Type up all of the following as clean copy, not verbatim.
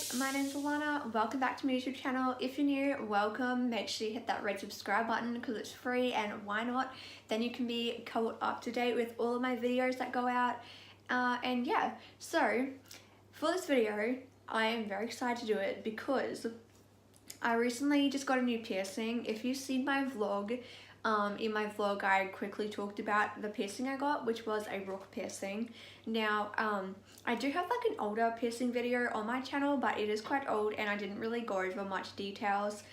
guys, my name's Alana. Welcome back to my YouTube channel. If you're new, welcome. Make sure you hit that red subscribe button because it's free, and why not? Then you can be caught up to date with all of my videos that go out. And yeah, so for this video, I am very excited to do it because I recently just got a new piercing. If you've seen my vlog, in my vlog I quickly talked about the piercing I got, which was a rock piercing. Now, I do have like an older piercing video on my channel, but it is quite old and I didn't really go over much details.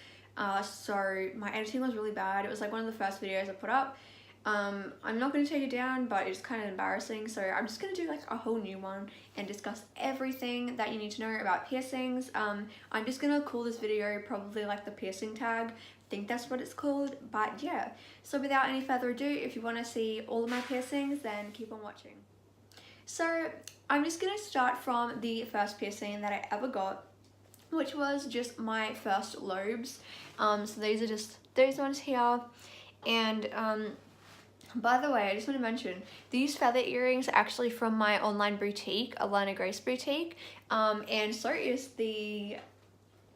So my editing was really bad. It was like one of the first videos I put up. I'm not going to take it down, but it's kind of embarrassing, so I'm just going to do like a whole new one and discuss everything that you need to know about piercings. I'm just going to call this video probably like the piercing tag. I think that's what it's called, but yeah. So without any further ado, if you want to see all of my piercings, then keep on watching. So I'm just going to start from the first piercing that I ever got, which was just my first lobes. So these are just those ones here, and by the way, I just want to mention, these feather earrings are actually from my online boutique, Alana Grace Boutique, and so is the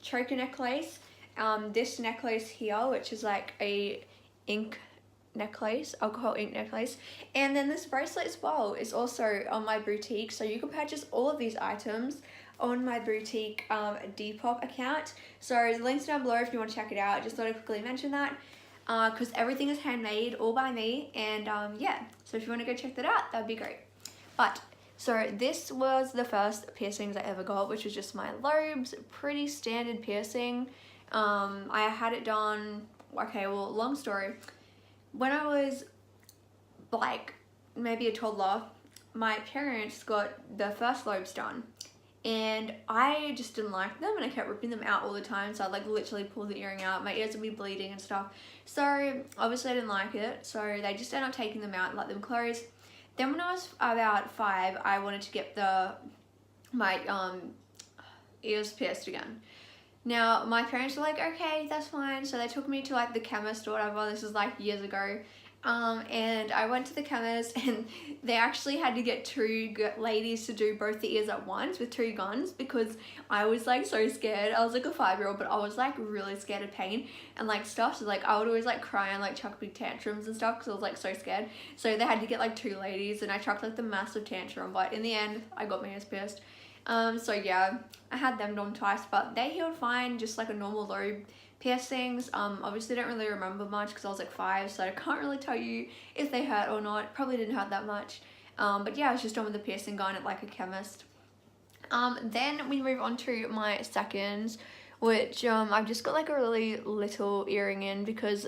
choker necklace, this necklace here, which is like a ink necklace, alcohol ink necklace, and then this bracelet as well is also on my boutique, so you can purchase all of these items on my boutique Depop account. So the link's down below if you want to check it out. Just thought I'd quickly mention that. Because everything is handmade, all by me, and yeah, so if you want to go check that out, that'd be great. But, so this was the first piercings I ever got, which was just my lobes, pretty standard piercing. I had it done, okay, well, long story. When I was, like, maybe a toddler, my parents got the first lobes done. And I just didn't like them, and I kept ripping them out all the time, so I'd like literally pull the earring out, my ears would be bleeding and stuff. So obviously I didn't like it, so they just ended up taking them out and let them close. Then when I was about 5, I wanted to get my ears pierced again. Now my parents were like, okay, that's fine, so they took me to like the chemist or whatever. This was like years ago. And I went to the chemist, and they actually had to get 2 ladies to do both the ears at once with 2 guns, because I was like so scared. I was like a 5-year-old, but I was like really scared of pain and like stuff. So like I would always like cry and like chuck big tantrums and stuff because I was like so scared. So they had to get like 2 ladies, and I chucked like the massive tantrum, but in the end I got my ears pierced. So yeah, I had them done twice, but they healed fine, just like a normal lobe piercings. Obviously don't really remember much because I was like 5, so I can't really tell you if they hurt or not. Probably didn't hurt that much. But yeah, I was just done with the piercing gun at like a chemist. Then we move on to my seconds, which I've just got like a really little earring in because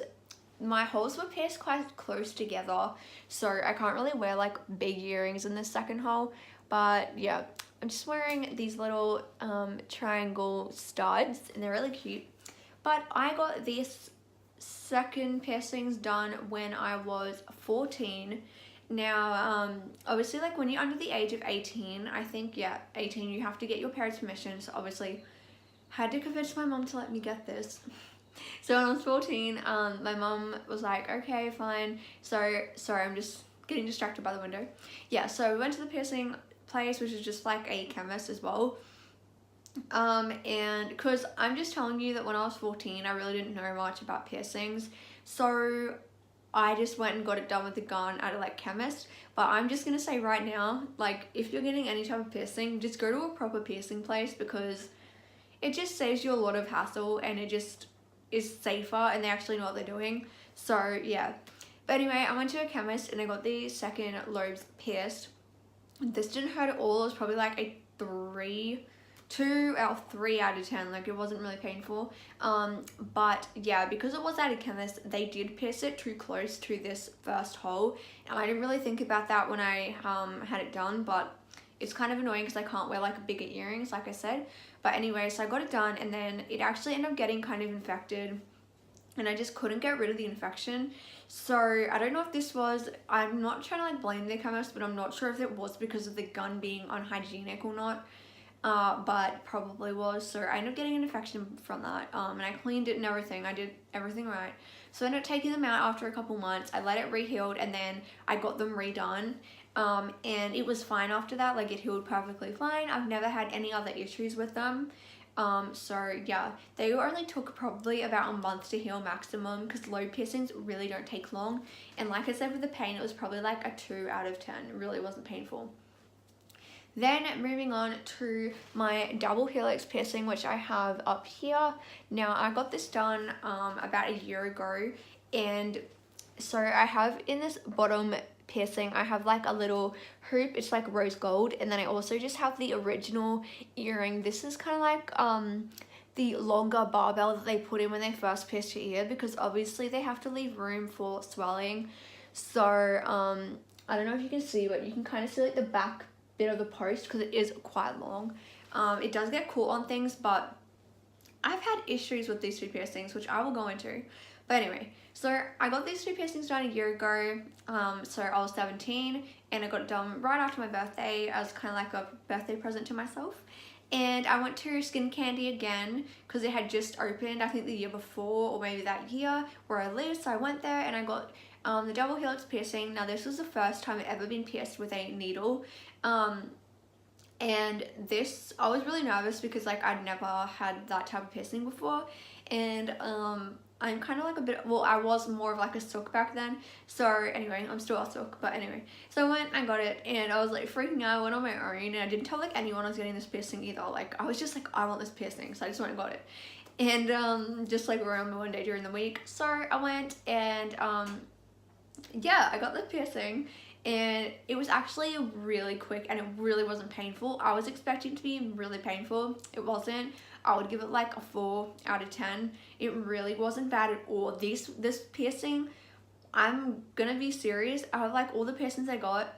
my holes were pierced quite close together, so I can't really wear like big earrings in this second hole. But yeah, I'm just wearing these little triangle studs, and they're really cute. But I got this second piercings done when I was 14. Now, obviously, like when you're under the age of 18, I think, yeah, 18, you have to get your parents' permission. So obviously, had to convince my mom to let me get this. So when I was 14, my mom was like, okay, fine. So, sorry, I'm just getting distracted by the window. Yeah, so we went to the piercing place, which is just like a chemist as well. And because I'm just telling you that when I was 14, I really didn't know much about piercings, so I just went and got it done with the gun at a like chemist. But I'm just gonna say right now, like if you're getting any type of piercing, just go to a proper piercing place, because it just saves you a lot of hassle and it just is safer and they actually know what they're doing. So yeah, but anyway, I went to a chemist and I got the second lobes pierced. This didn't hurt at all. It was probably like a 2 out of 3 out of 10, like it wasn't really painful. But yeah, because it was at a chemist, they did pierce it too close to this first hole, and I didn't really think about that when I had it done, but it's kind of annoying because I can't wear like bigger earrings, like I said. But anyway, so I got it done, and then it actually ended up getting kind of infected, and I just couldn't get rid of the infection. So I don't know if this was, I'm not trying to like blame the chemist, but I'm not sure if it was because of the gun being unhygienic or not. But probably was. So I ended up getting an infection from that, and I cleaned it and everything. I did everything right. So I ended up taking them out after a couple months. I let it re-healed, and then I got them redone. and it was fine after that. Like, it healed perfectly fine. I've never had any other issues with them. So yeah, they only took probably about a month to heal maximum, because lobe piercings really don't take long. And like I said, with the pain, it was probably like a 2 out of 10. It really wasn't painful. Then moving on to my double helix piercing, which I have up here. Now, I got this done about a year ago, and so I have in this bottom piercing, I have like a little hoop. It's like rose gold, and then I also just have the original earring. This is kind of like the longer barbell that they put in when they first pierced your ear, because obviously they have to leave room for swelling. So I don't know if you can see, but you can kind of see like the back bit of the post, because it is quite long. It does get caught on things, but I've had issues with these two piercings, which I will go into. But anyway, so I got these two piercings done a year ago. So I was 17, and I got it done right after my birthday as kind of like a birthday present to myself. And I went to Skin Candy again because it had just opened, I think the year before, or maybe that year where I lived. So I went there and I got the double helix piercing. Now, this was the first time I'd ever been pierced with a needle. And this, I was really nervous because like I'd never had that type of piercing before. And I'm kind of like a bit, well, I was more of like a sook back then. So anyway, I'm still a sook, but anyway. So I went and got it, and I was like freaking out. I went on my own, and I didn't tell like anyone I was getting this piercing either. Like, I was just like, I want this piercing, so I just went and got it. And just like around one day during the week. So I went and yeah, I got the piercing, and it was actually really quick, and it really wasn't painful. I was expecting it to be really painful. It wasn't. I would give it like a 4 out of 10. It really wasn't bad at all. This piercing, I'm gonna be serious, out of like all the piercings I got,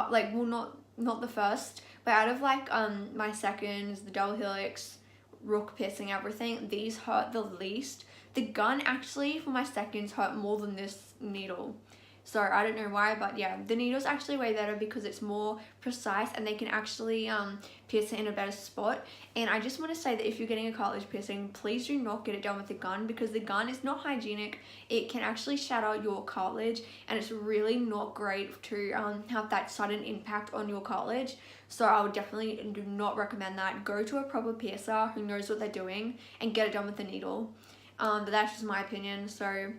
like, well, not the first, but out of like my seconds, the double helix, rook piercing, everything, these hurt the least. The gun actually for my seconds hurt more than this needle. So I don't know why, but yeah, the needle's actually way better because it's more precise, and they can actually pierce it in a better spot. And I just want to say that if you're getting a cartilage piercing, please do not get it done with the gun, because the gun is not hygienic. It can actually shatter your cartilage, and it's really not great to have that sudden impact on your cartilage. So I would definitely do not recommend that. Go to a proper piercer who knows what they're doing and get it done with the needle. But that's just my opinion. So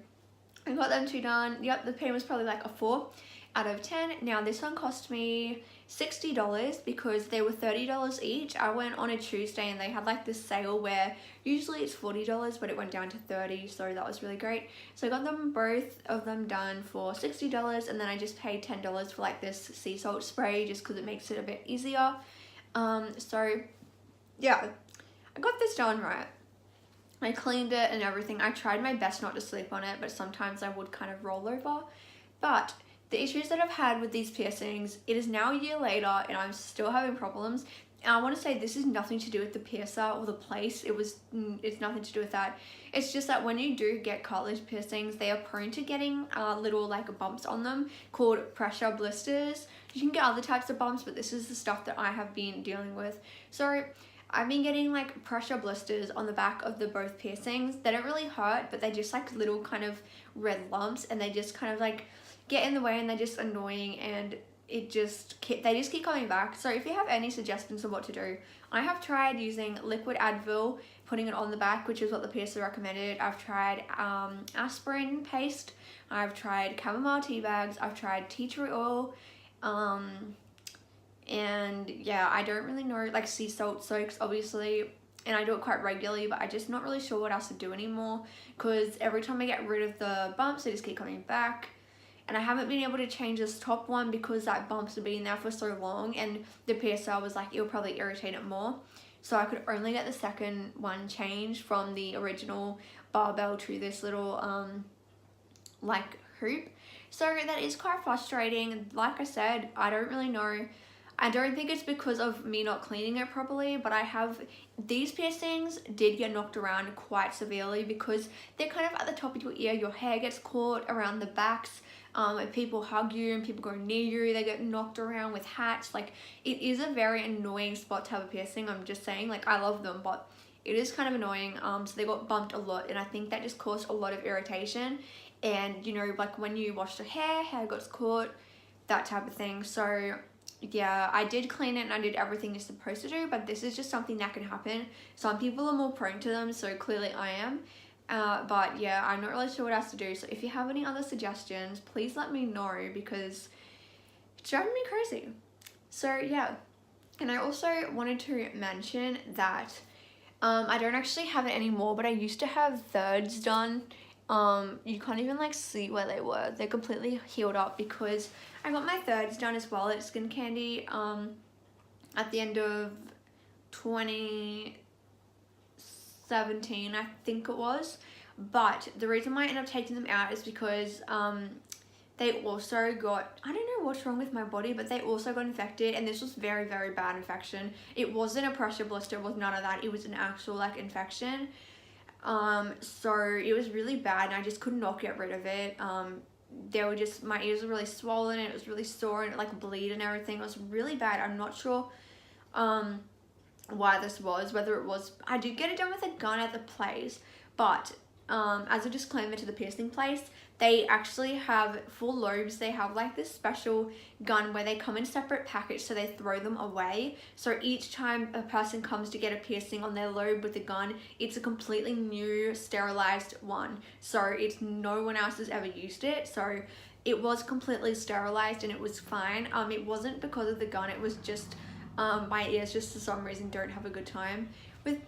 I got them two done. Yep, the pain was probably like a 4 out of 10. Now, this one cost me $60 because they were $30 each. I went on a Tuesday and they had like this sale where usually it's $40, but it went down to $30, so that was really great. So I got them, both of them, done for $60, and then I just paid $10 for like this sea salt spray just because it makes it a bit easier. So yeah, I got this done right. I cleaned it and everything. I tried my best not to sleep on it, but sometimes I would kind of roll over. But the issues that I've had with these piercings, it is now a year later and I'm still having problems. And I want to say this is nothing to do with the piercer or the place. It's nothing to do with that. It's just that when you do get cartilage piercings, they are prone to getting little like bumps on them called pressure blisters. You can get other types of bumps, but this is the stuff that I have been dealing with. So I've been getting like pressure blisters on the back of the both piercings. They don't really hurt, but they're just like little kind of red lumps, and they just kind of like get in the way, and they're just annoying, and they just keep coming back. So if you have any suggestions of what to do, I have tried using liquid Advil, putting it on the back, which is what the piercer recommended. I've tried aspirin paste, I've tried chamomile tea bags, I've tried tea tree oil, and yeah, I don't really know, like sea salt soaks obviously, and I do it quite regularly, but I'm just not really sure what else to do anymore, because every time I get rid of the bumps, they just keep coming back. And I haven't been able to change this top one because that bumps have been there for so long, and the piercer was like, it'll probably irritate it more. So I could only get the second one changed from the original barbell to this little like hoop. So that is quite frustrating. Like I said, I don't really know. I don't think it's because of me not cleaning it properly, but these piercings did get knocked around quite severely because they're kind of at the top of your ear. Your hair gets caught around the backs. If people hug you and people go near you, they get knocked around with hats. Like, it is a very annoying spot to have a piercing. I'm just saying, like, I love them, but it is kind of annoying. So they got bumped a lot, and I think that just caused a lot of irritation. And, you know, like when you wash the hair gets caught. that type of thing. So yeah, I did clean it and I did everything you're supposed to do, but this is just something that can happen. Some people are more prone to them, so clearly I am. But yeah, I'm not really sure what else to do. So if you have any other suggestions, please let me know, because it's driving me crazy. So yeah, and I also wanted to mention that I don't actually have it anymore, but I used to have thirds done. You can't even like see where they were. They're completely healed up because I got my thirds done as well at Skin Candy at the end of 2017, I think it was. But the reason why I ended up taking them out is because they also got, I don't know what's wrong with my body, but they also got infected, and this was very, very bad infection. It wasn't a pressure blister, it was none of that. It was an actual like infection. So it was really bad and I just could not get rid of it. They were just, my ears were really swollen and it was really sore and it like bleed and everything. It was really bad. I'm not sure why this was, whether it was, I did get it done with a gun at the place, but as a disclaimer to the piercing place, they actually have, for lobes, they have like this special gun where they come in separate packets, so they throw them away. So each time a person comes to get a piercing on their lobe with a gun, it's a completely new sterilized one. So it's, no one else has ever used it. So it was completely sterilized and it was fine. It wasn't because of the gun, it was just my ears just for some reason don't have a good time with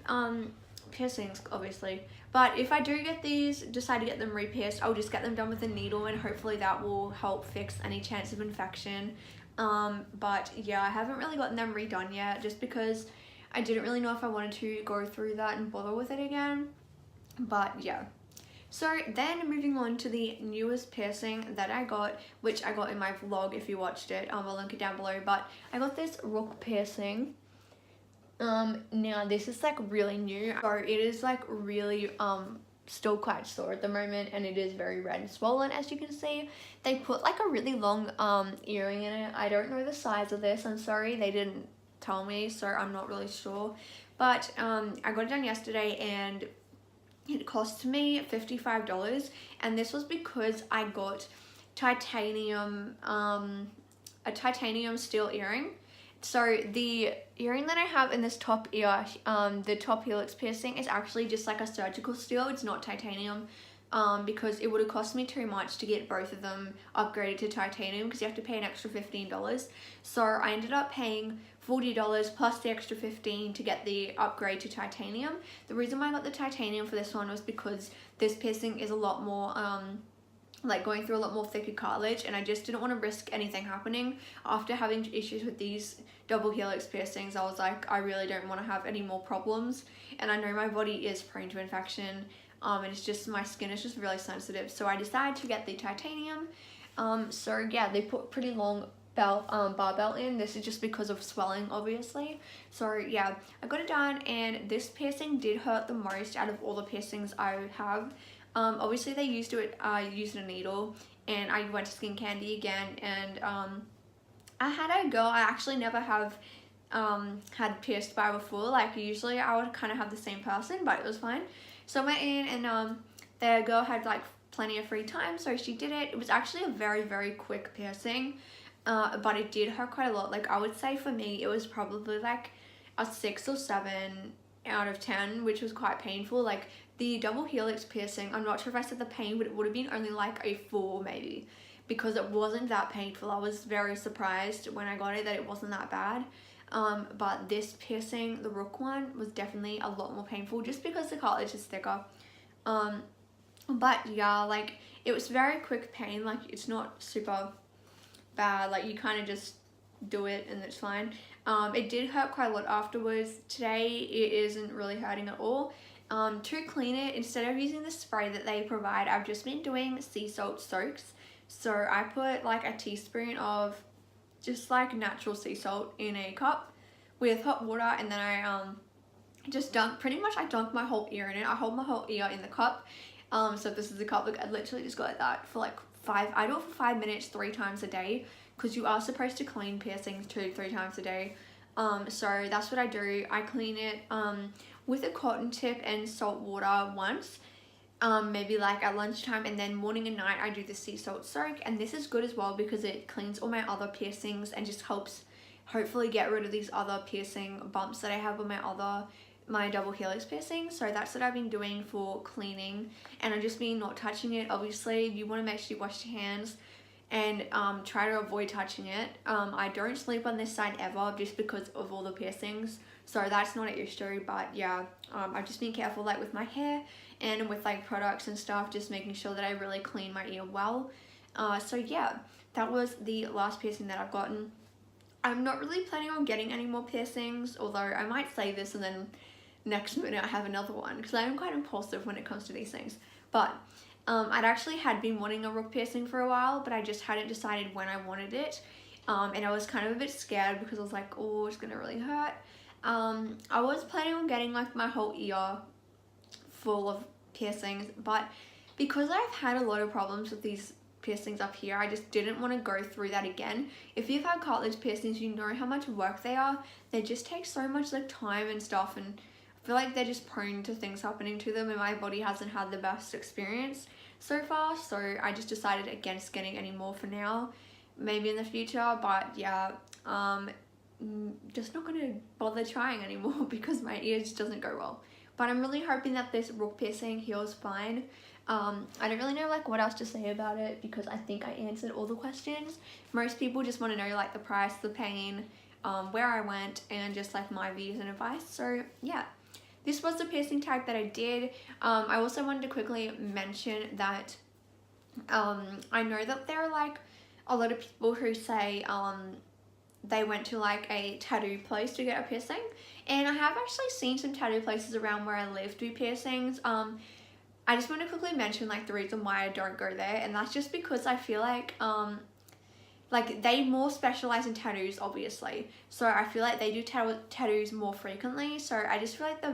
piercings, obviously. But if I do get these, decide to get them re-pierced, I'll just get them done with a needle and hopefully that will help fix any chance of infection. But yeah, I haven't really gotten them redone yet, just because I didn't really know if I wanted to go through that and bother with it again. But yeah. So then moving on to the newest piercing that I got, which I got in my vlog if you watched it, I'll link it down below. But I got this rook piercing. Now this is like really new, so it is like really still quite sore at the moment, and it is very red and swollen, as you can see. They put like a really long earring in it. I don't know the size of this, I'm sorry, they didn't tell me, so I'm not really sure. But I got it done yesterday and it cost me $55, and this was because I got titanium, a titanium steel earring. So the earring that I have in this top ear, the top helix piercing, is actually just like a surgical steel. It's not titanium, because it would have cost me too much to get both of them upgraded to titanium, because you have to pay an extra $15. So I ended up paying $40 plus the extra $15 to get the upgrade to titanium. The reason why I got the titanium for this one was because this piercing is a lot more like going through a lot more thicker cartilage, and I just didn't want to risk anything happening. After having issues with these double helix piercings, I was like, I really don't want to have any more problems, and I know my body is prone to infection, and it's just, my skin is just really sensitive. So I decided to get the titanium. So yeah, they put pretty long bar belt in. This is just because of swelling, obviously. So yeah, I got it done, and this piercing did hurt the most out of all the piercings I have. Obviously they used a needle, and I went to Skin Candy again, and I had a girl I actually never have had pierced by before. Like usually I would kind of have the same person, but it was fine. So I went in, and the girl had like plenty of free time, so she did it. It was actually a very, very quick piercing, but it did hurt quite a lot. Like I would say for me it was probably like a 6 or 7 out of 10, which was quite painful. Like the double helix piercing, I'm not sure if I said the pain, but it would have been only like a 4 maybe, because it wasn't that painful. I was very surprised when I got it that it wasn't that bad. But this piercing, the rook one, was definitely a lot more painful just because the cartilage is thicker. But yeah, like it was very quick pain. Like it's not super bad, like you kind of just do it and it's fine. It did hurt quite a lot afterwards. Today it isn't really hurting at all. To clean it, instead of using the spray that they provide, I've just been doing sea salt soaks. So I put like a teaspoon of just like natural sea salt in a cup with hot water, and then I just dunk my whole ear in it. I hold my whole ear in the cup. So this is the cup. Look, I literally just go like that for like I do it for 5 minutes 3 times a day, because you are supposed to clean piercings 2-3 times a day. So that's what I do. I clean it with a cotton tip and salt water once, maybe like at lunchtime, and then morning and night I do the sea salt soak. And this is good as well because it cleans all my other piercings and just helps hopefully get rid of these other piercing bumps that I have on my double helix piercing. So that's what I've been doing for cleaning, and I've just been not touching it. Obviously you want to make sure you wash your hands and try to avoid touching it. I don't sleep on this side ever just because of all the piercings, so that's not an issue. But yeah, I've just been careful like with my hair and with like products and stuff, just making sure that I really clean my ear well. So yeah, that was the last piercing that I've gotten. I'm not really planning on getting any more piercings, although I might say this and then next minute I have another one, because I am quite impulsive when it comes to these things. But I'd actually had been wanting a rook piercing for a while, but I just hadn't decided when I wanted it. And I was kind of a bit scared because I was like, oh, it's gonna really hurt. I was planning on getting like my whole ear full of piercings, but because I've had a lot of problems with these piercings up here, I just didn't want to go through that again. If you've had cartilage piercings, you know how much work they are. They just take so much like time and stuff, and I feel like they're just prone to things happening to them, and my body hasn't had the best experience so far, so I just decided against getting any more for now, maybe in the future. But yeah, just not gonna bother trying anymore because my ear just doesn't go well. But I'm really hoping that this rook piercing heals fine. I don't really know like what else to say about it because I think I answered all the questions. Most people just want to know like the price, the pain, where I went, and just like my views and advice. So yeah, this was the piercing tag that I did. I also wanted to quickly mention that I know that there are like a lot of people who say they went to like a tattoo place to get a piercing, and I have actually seen some tattoo places around where I live do piercings. I just want to quickly mention like the reason why I don't go there, and that's just because I feel like they more specialize in tattoos, obviously, so I feel like they do tattoos more frequently. So I just feel like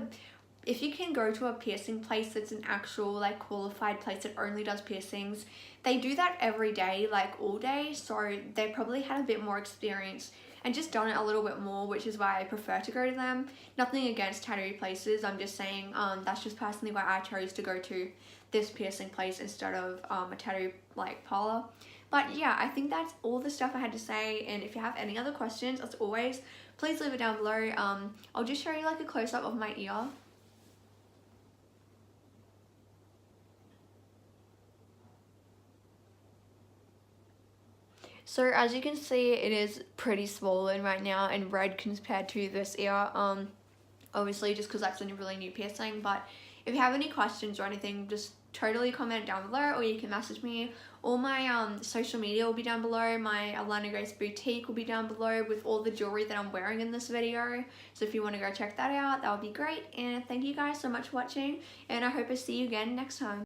if you can go to a piercing place that's an actual like qualified place that only does piercings, they do that every day, like all day, so they probably had a bit more experience and just done it a little bit more, which is why I prefer to go to them. Nothing against tattoo places, I'm just saying that's just personally why I chose to go to this piercing place instead of a tattoo like parlor. But yeah, I think that's all the stuff I had to say, and if you have any other questions, as always, please leave it down below. I'll just show you like a close-up of my ear. So as you can see, it is pretty swollen right now and red compared to this ear. Obviously just because that's a really new piercing. But if you have any questions or anything, just totally comment down below, or you can message me. All my social media will be down below. My Alana Grace boutique will be down below with all the jewelry that I'm wearing in this video. So if you want to go check that out, that would be great. And thank you guys so much for watching, and I hope I see you again next time.